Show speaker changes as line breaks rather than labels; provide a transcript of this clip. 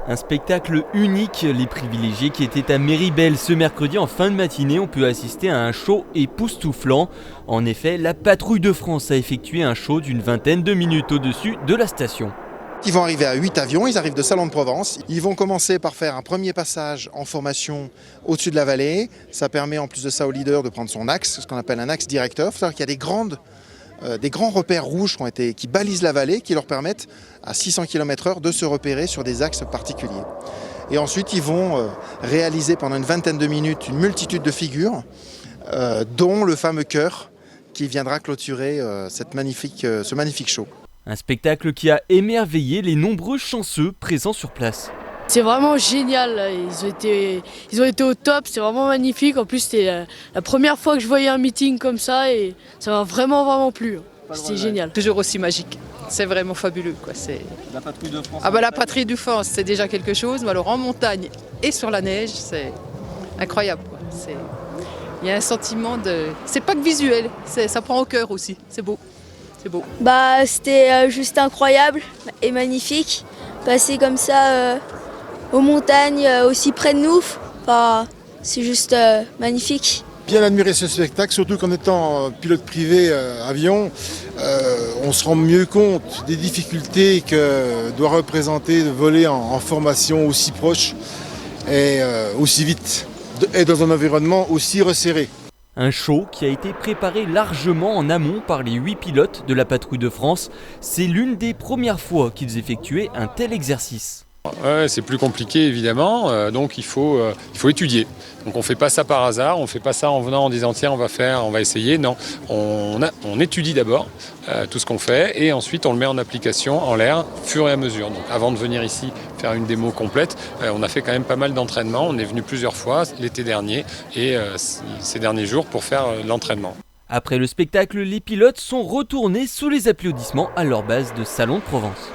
Un spectacle unique, les privilégiés qui étaient à Méribel ce mercredi en fin de matinée ont pu assister à un show époustouflant. En effet, la Patrouille de France a effectué un show d'une vingtaine de minutes au-dessus de la station.
Ils vont arriver à 8 avions, ils arrivent de Salon de Provence. Ils vont commencer par faire un premier passage en formation au-dessus de la vallée. Ça permet en plus de ça au leader de prendre son axe, ce qu'on appelle un axe directeur. C'est-à-dire qu'il y a des grands repères rouges qui balisent la vallée, qui leur permettent à 600 km/h de se repérer sur des axes particuliers. Et ensuite, ils vont réaliser pendant une vingtaine de minutes une multitude de figures, dont le fameux chœur qui viendra clôturer ce magnifique show.
Un spectacle qui a émerveillé les nombreux chanceux présents sur place.
C'est vraiment génial, ils ont été au top, c'est vraiment magnifique. En plus, c'était la première fois que je voyais un meeting comme ça et ça m'a vraiment plu. C'était génial.
Toujours aussi magique, c'est vraiment fabuleux, quoi. C'est...
La Patrouille de France.
La Patrouille de France, c'est déjà quelque chose, mais alors en montagne et sur la neige, c'est incroyable, quoi. Il y a un sentiment de... C'est pas que visuel, ça prend au cœur aussi, c'est beau. C'est beau.
C'était juste incroyable et magnifique. Passer comme ça aux montagnes, aussi près de nous, c'est juste magnifique.
Bien admirer ce spectacle, surtout qu'en étant pilote privé avion, on se rend mieux compte des difficultés que doit représenter de voler en formation aussi proche et aussi vite, et dans un environnement aussi resserré.
Un show qui a été préparé largement en amont par les 8 pilotes de la Patrouille de France. C'est l'une des premières fois qu'ils effectuaient un tel exercice.
Ouais, c'est plus compliqué évidemment, donc il faut étudier. Donc on ne fait pas ça par hasard, on ne fait pas ça en venant en disant tiens on va essayer. Non, on étudie d'abord tout ce qu'on fait et ensuite on le met en application en l'air fur et à mesure. Donc avant de venir ici faire une démo complète, on a fait quand même pas mal d'entraînement. On est venu plusieurs fois l'été dernier et ces derniers jours pour faire l'entraînement.
Après le spectacle, les pilotes sont retournés sous les applaudissements à leur base de Salon de Provence.